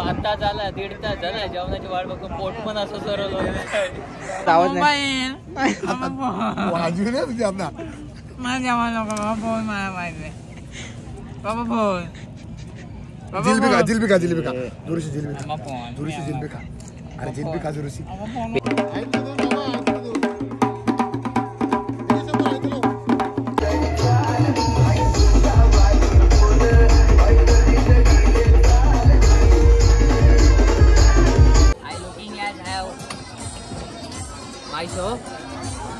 आता झाला 1.5 तास झाला जेवणाची वाट बघून पोट पण असं सरवलं आवाज नाही जिलबी खा जुरुशी जिलबी खा अरे जिलबी खा जुरुशी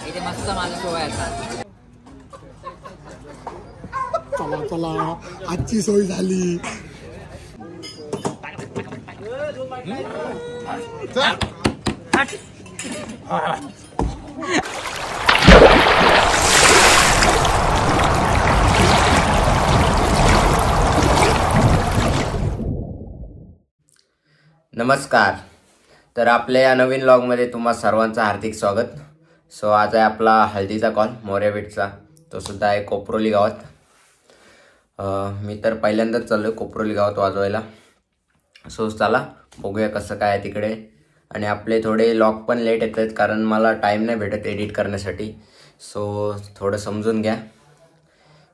इथे मस्त माझा शो आहे आता चला आजची सोय झाली नमस्कार. तर आपल्या या नवीन व्लॉगमध्ये तुम्हा सर्वांचं हार्दिक स्वागत. सो आज आहे आपला हळदीचा कॉल मोर्या बीटचा. तो सुद्धा आहे कोपरोली गावात. मी तर पहिल्यांदाच चाललो आहे कोपरोली गावात वाजवायला. सो चला बघूया कसं काय आहे तिकडे. आणि आपले थोडे व्लॉग पण लेट येत आहेत कारण मला टाईम नाही भेटत एडिट करण्यासाठी. सो थोडं समजून घ्या.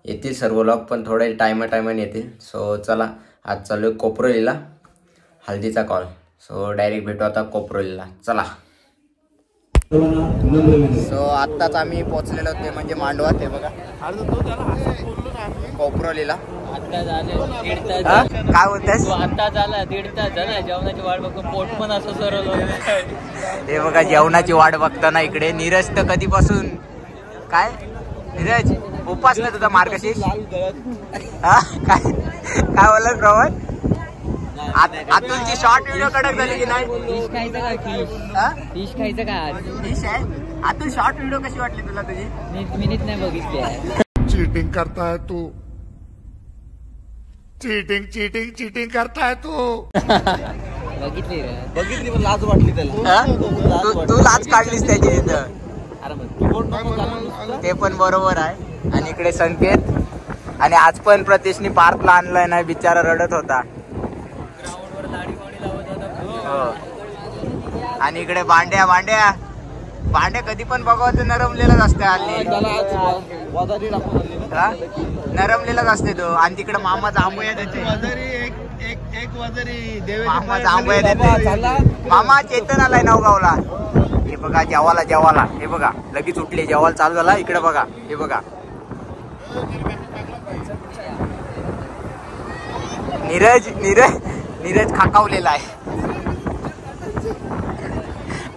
येतील सर्व व्लॉग पण थोडे टायमाने येतील. सो चला आज चालू आहे कोपरोलीला हळदीचा कॉल. सो डायरेक्ट भेटू आता कोपरोलीला. चला. सो आत्ताच आम्ही पोहोचलेलो ते म्हणजे मांडवा ते बघा कोपरोलीला. आता झाले 1.5 तास काय बोलतेस? आता झाला 1.5 तास झाला जेवणाची वाट बघून पोट पण असं सरवलं ते बघा जेवणाची वाट बघताना इकडे नीरज तर कधीपासून काय नीरज उपास ना तुझा मार्गशीर्ष काय बोलला प्रवण अतुलची शॉर्ट व्हिडिओ कडक झाली की नाही? फिश खायचं का फिश खायचं का फिश आहे. अतुल शॉर्ट व्हिडिओ कशी वाटली तुला तुझी? मी नाही बघितली आहे. चीटिंग करताय तू चीटिंग करताय तू बघितली पण लाज वाटली त्याला. तू लाज काढलीस त्याची तिथं. अरे ते पण बरोबर आहे. आणि इकडे संकेत आणि आज पण प्रतीशनी पार्थला आणलाय नाही बिचारा रडत होता. आणि इकडे भांड्या कधी पण बघावं नरमलेलाच असते हल्ली. नरमलेलाच असते तो. आणि तिकडे मामा जांभया देते. मामा जांभया देते. मामा चेतन आलाय नवगावला. हे बघा जेवाला हे बघा लगेच उठले. जेवायला चालू झाला. इकडे बघा हे बघा नीरज खाकावलेला आहे.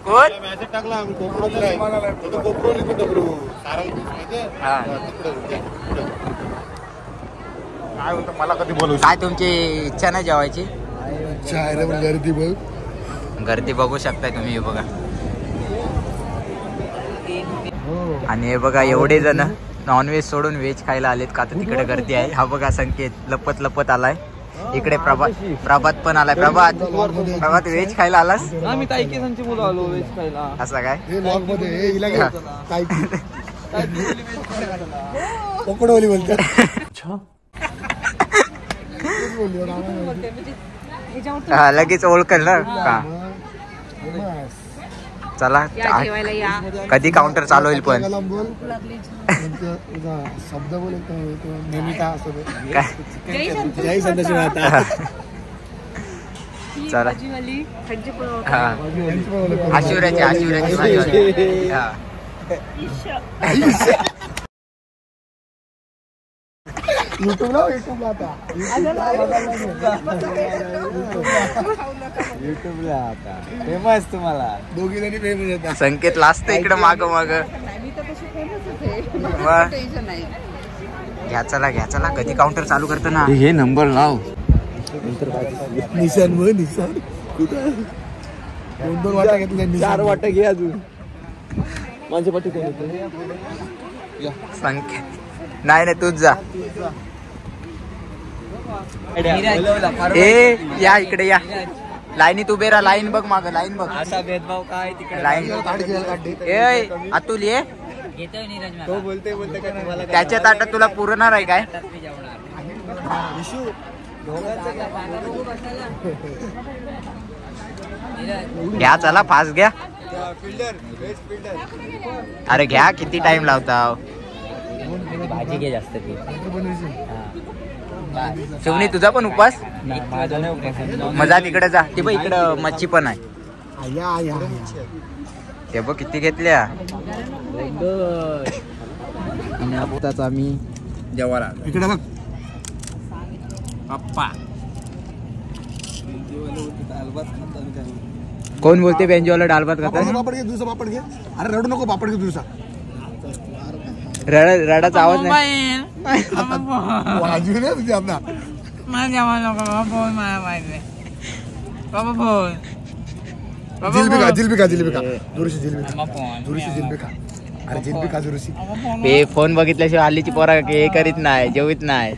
कोण मला कधी बोलू काय तुमची इच्छा नाही जेवायची? गर्दी बघू शकताय तुम्ही. हे बघा आणि हे बघा एवढे जण नॉनव्हेज सोडून व्हेज खायला आलेत का तर तिकडे गर्दी आहे. हा बघा संकेत लपत आलाय. इकडे प्रभात पण आलाय. प्रभात व्हेज खायला आलास? मी ताईकेसांची मुलं आलो व्हेज खायला. असं काय पकडवली बोलतात. लगेच ओळखल ना का. चला कधी काउंटर चालू होईल पण शब्द बोल नेहमी काय असं चला आशिवऱ्याची भाजी. युट्यूबला आता फेमस तुम्हाला दोघी जणी फेमस होता. संकेत लास्ट इकडे माग घ्या चला कधी काउंटर चालू करतो ना. हे नंबर लाव. निशान कुठं 2 वाटा घेतल्या. 4 वाटा घे अजून. माझ्या पाठी कोण होतं? संकेत नाही तूच जा. ए या इकडे या. लाईनीत उभे राहा. लाईन बघ माग. लाईन बघ. असा भेदभाव काय तिकडे लाईन. अतुल ये. घेतोय नीरज मला. तो बोलते काय तुम्हाला त्याच्या ताटात तुला पुरणार आहे काय? घ्या चला फास्ट घ्या. अरे घ्या किती टाइम लावता. भाजी घे जास्त ती. शिवनी तुझा पण उपास. मजा तिकडे जा. ते बघ इकडं मच्छी पण आहे. ते बघ किती घेतल्या. आणि आताच आम्ही जेवायला इकडे बघ पप्पा. कोण बोलते बेंजोला डाल भात खाता. पापड घे दुसरा पापड घे. अरे रडू नको पापड घे दुसरा. रडाचा आवाज नाही. वाजवी नाही तुझी आपला. जिलेबी खा दुरुशी जिलेबी खा. अरे जिलेबी खा दुरुशी. ते फोन बघितल्याशिवाय हल्लीची पोरा हे करीत नाही जेवीत नाही.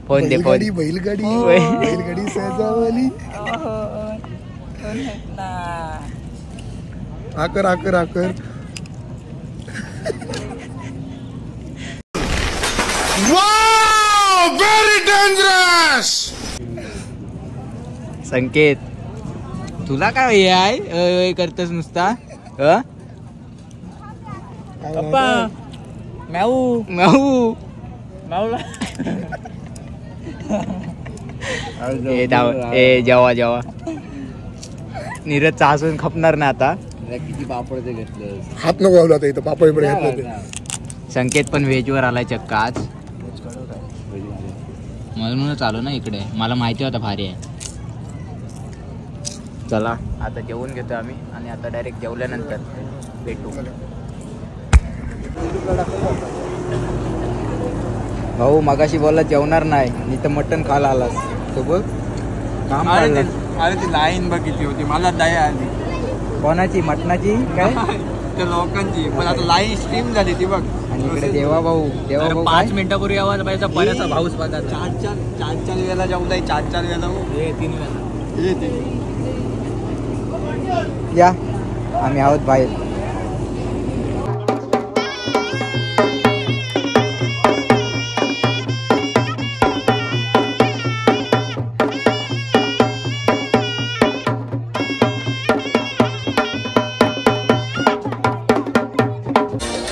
फोन दे फोन. बैलगाडी सजावली. आकर व्हेरी डेंजरस. संकेत तुला काय हे आहे करतस नुसता. पप्पा म्याऊ माऊ माऊला. जेवा नीरजचा हसून खपणार ना आता. किती पापड ते घेतलं. हात नको लावला आता इथं पापड घेतलं. संकेत पण व्हेज वर आलाय चक्क आज. म्हणूनच आलो ना इकडे. मला माहिती होता भारी आहे. चला आता जेवून घेतो आम्ही आणि आता डायरेक्ट जेवल्यानंतर भेटू. भाऊ मगाशी बोलला जेवणार नाही मी तर मटण खायला आलास सोबत. काम अरे ती लाईन बघितली होती मला दया आली. कोणाची मटणाची काय त्या लोकांची. पण आता लाईन स्ट्रीम झाली ती बघ. आणि इकडे देवा भाऊ 5 मिनिटापूर्वी आवाज पाहिजे. बऱ्याचा भाऊच बघा. चार वेळेला जाऊ दे. 4 वेळेला 3 वेळा. या आम्ही आहोत बाहेर.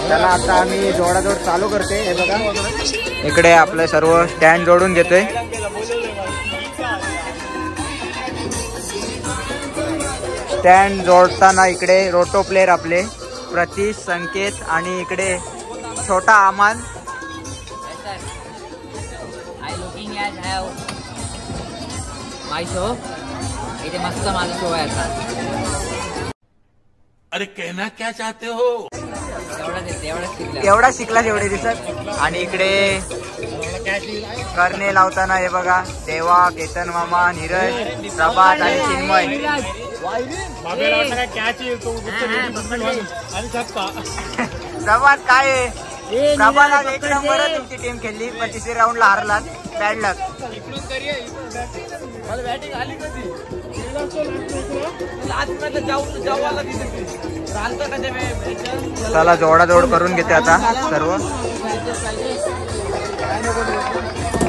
चला आता आम्ही जोडाजोड चालू करते. हे बघा इकडे आपलं सर्व स्टँड जोडून घेतोय. स्टँड जोडताना इकडे रोटो प्लेअर आपले प्रतीश संकेत आणि इकडे छोटा आमान. माय शो इथे मस्त माझा शो आहे आता. अरे कहना क्या चाहते हो. एवढा शिकला एवढे दिसत. आणि इकडे करणे लावताना हे बघा देवा केतन मामा नीरज प्रभात आणि चिन्मय. प्रभात काय आहे. प्रभात एक नंबर तुमची टीम खेळली पण तिसरी राऊंडला हारलात. बॅड लक. चला जोडाजोड करून घेते आता सर्व.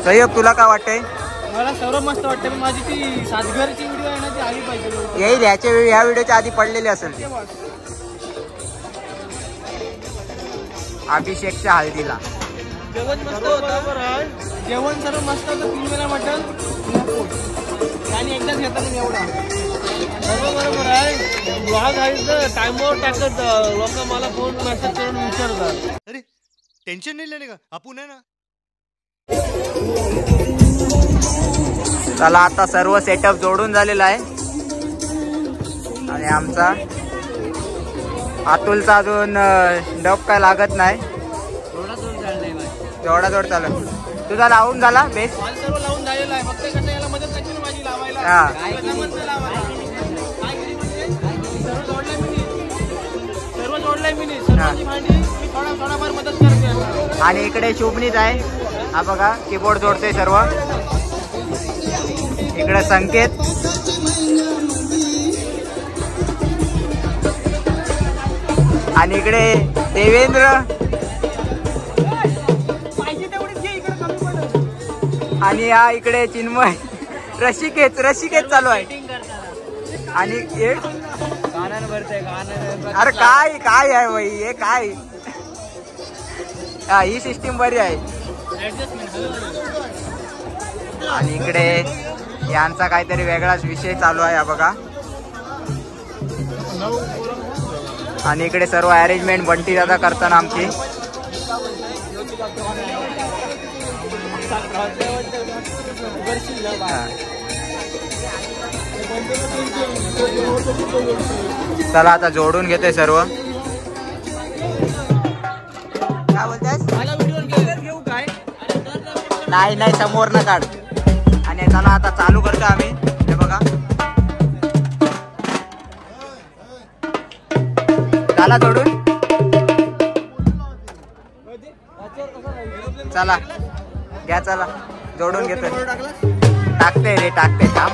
सहयोग तुला काय वाटतंय. मला सर्व मस्त वाटतं. पण माझी ती सातघरची व्हिडिओ आहे ना ती आली पाहिजे. येईल ह्या व्हिडिओच्या आधी पडलेली असेल ती. अभिषेकच्या हळदीला जेवण मस्त होतं. जेवण सर्व मस्त होतं. 3 वेळा मटण आणि एकदाच घेतात एवढा. सर्व बरोबर आहे. ब्लॉग आहे टाइमवर टाकत लोक मला फोन मेसेज करून विचारतात. अरे टेंशन नाही लेने का आपण आहे ना. चला आता सर्व सेटअप जोडून झालेला आहे. आणि आमचा अतुलचा अजून डब काय लागत नाही. जेवढा जोड चालू. तुझा लावून झाला बेस. सर्व लावून झालेला आहे. फक्त कसं याला मदत करायची ना माझी लावायला. सर्व जोडलाय मी. सर्वांची भांडी मी थोडाफार मदत करते. आणि इकडे शुभनीच आहे. हा बघा कीबोर्ड जोडतोय सर्व. इकडे संकेत. आणि इकडे देवेंद्र. आणि हा इकडे चिन्मय रशिकेच चालू आहे. आणि अरे काय आहे भाई हे काय. हा ही सिस्टीम बरी आहे. आणि इकडे यांचा काहीतरी वेगळाच विषय चालू आहे हा बघा. आणि इकडे सर्व अरेंजमेंट बंटी दादा करताना आमची. चला आता जोडून घेतोय सर्व. काय बोलतेस? नाही समोर ना काढ. आणि चला आता चालू करतो आम्ही. हे बघा चला जोडून. चला घ्या चला जोडून घेतोय. टाकते काम.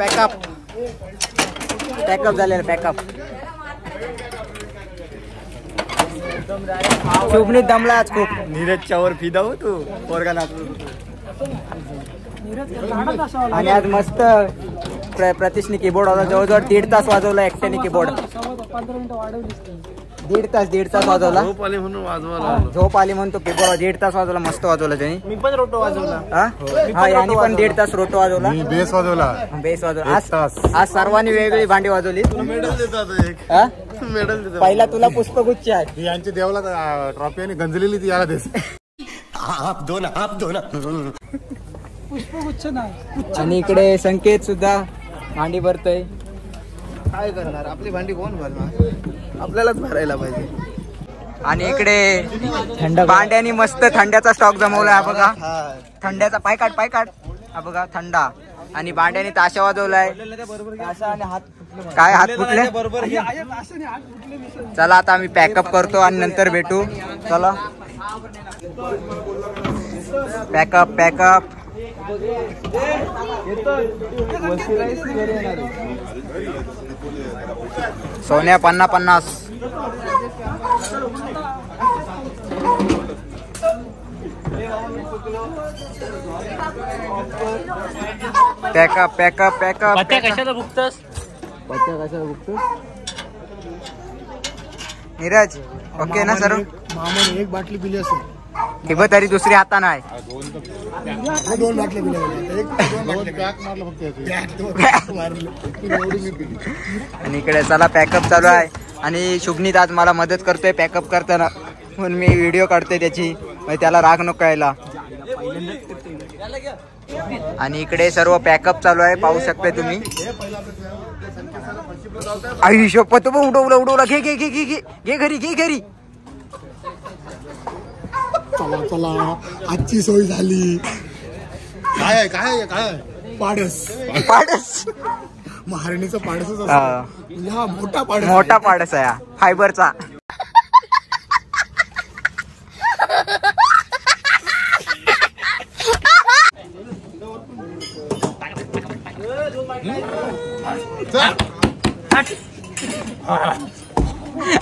पॅकअप झालेलं पॅकअप. शुभनीत दमला आज खूप. नीरजच्या वर फिदा हो तू पोरगा नाचू. आणि आज मस्त प्रतीशने कीबोर्ड होता, जवळजवळ 1.5 तास वाजवला एकट्याने कीबोर्ड. 1.5 तास वाजवला. झोप आली म्हणून वाजवायला झोप आली म्हणून तो कीबोर्ड 1.5 तास वाजवला. मस्त वाजवला त्याने. मी पण रोटो वाजवला. हा यांनी पण 1.5 तास रोटो वाजवला. बेस वाजवला. बेस वाजवला. आज सर्वांनी वेगवेगळी भांडी वाजवली. मेडल देतात एक. हा? मेडल देतात. पहिला तुला पुष्पगुच्छ आहे. यांची देवाला ट्रॉफी आणि गंजलेली ती याला देस. आप दो ना. आणि इकडे संकेत सुद्धा भांडी भरतोय. काय करणार, आपली भांडी कोण भरणार, आपल्यालाच भरायला पाहिजे. आणि इकडे भांड्यानी मस्त थंड्याचा स्टॉक जमवला आहे बघा. थंड्याचा पाय काढ हा बघा थंडा. आणि भांड्यानी ताशा वाजवलाय. काय हात फुटले. चला आता आम्ही पॅकअप करतो आणि नंतर भेटू. चला पॅकअप. सोन्या 50. पॅकअप. कशाला बघतोस. नीरज ओके ना सर. मामाने एक बाटली पिली असेल. ठिबक तरी दुसरी हातानं आहे. 2 बाटल्या पिल्या. आणि इकडे चला पॅकअप चालू आहे. आणि शुभनीत आज मला मदत करतोय पॅकअप करताना, म्हणून मी व्हिडिओ काढतोय त्याची, त्याला राग नको यायला. आणि इकडे सर्व पॅकअप चालू आहे, पाहू शकता तुम्ही. आई शपथ उडवला. घे घरी. चला आजची सोय झाली. काय पाडस. महाराणीचा पाडसच असतो. म्हणजे हा मोठा पाडस आहे फायबरचा.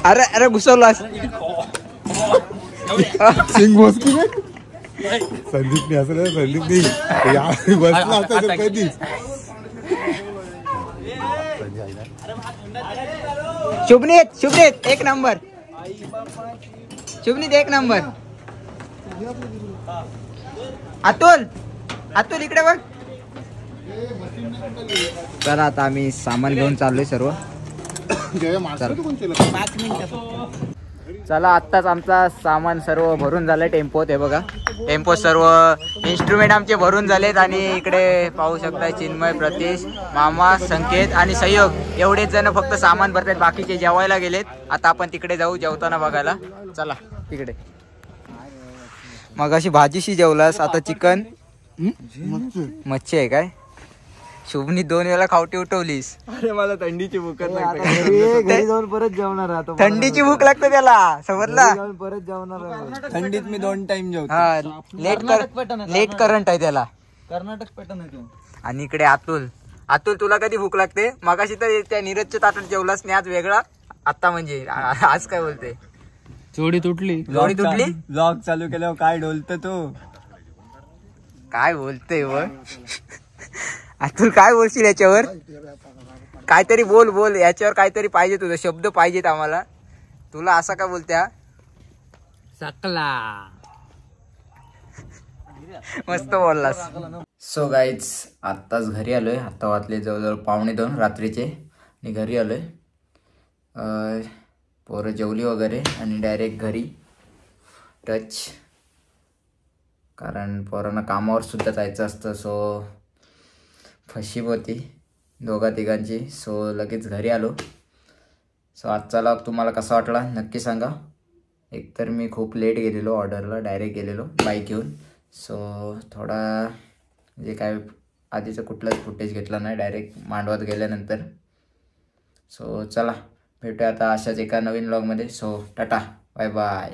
अरे घुसवलास. सिंग बसकी संदीपने असं संदीपने बसला आता कधीच. शुभनीत एक नंबर. अतुल इकडे बघ. चला आता आम्ही सामान घेऊन चाललोय सर्व. चला आत्ताच आमचा सामान सर्व भरून झालंय टेम्पोत. हे बघा टेम्पोत सर्व इन्स्ट्रुमेंट आमचे भरून झालेत. आणि इकडे पाहू शकता चिन्मय, प्रतीश, मामा, संकेत आणि सहयोग एवढेच जण फक्त सामान भरतात. बाकीचे जेवायला गेलेत. आता आपण तिकडे जाऊ जेवताना बघायला. चला तिकडे. मग अशी भाजीशी जेवलास, आता चिकन मच्छी आहे काय. शुभनी 2 वेळा खावटी उठवलीस. अरे मला थंडीची भूक घरी जाऊन परत जेवणार आता. थंडीची भूक लागते त्याला, समजला. परत जेवणार थंडीत मी 2 टाइम जेवतो. हा लेट करंट आहे त्याला. कर्नाटक पॅटर्न आहे. आणि इकडे अतुल तुला कधी भूक लागते. मगाशी तर त्या नीरजच्या ताटात जेवलास नाही, आज वेगळा. आता म्हणजे आज काय बोलते. जोडी तुटली. ब्लॉग चालू केल्यावर काय डोलतो तो. काय बोलते व अतुल, काय बोलशील याच्यावर. काहीतरी बोल याच्यावर. काहीतरी पाहिजे, तुझा शब्द पाहिजेत आम्हाला. तुला असा का बोलत्या. सकला मस्त बोललास. सो गाईज आत्ताच घरी आलोय. आत्ता वाजले जवळजवळ 1:45 रात्रीचे. आणि घरी आलोय. पोरं जेवली वगैरे आणि डायरेक्ट घरी टच. कारण पोरांना कामावर सुद्धा जायचं असतं. सो फशीप होती 2-3 सो लगेच घरी आलो. सो आजचा व्लॉग तुम्हाला कसा वाटला नक्की सांगा. एकतर मी खूप लेट गेलेलो ऑर्डरला, डायरेक्ट गेलेलो बाईक घेऊन. सो थोडा म्हणजे काय आधीचं कुठलंच फुटेज घेतलं नाही, डायरेक्ट मांडवात गेल्यानंतर. सो चला भेटूया आता अशाच एका नवीन व्लॉगमध्ये. So tata bye bye.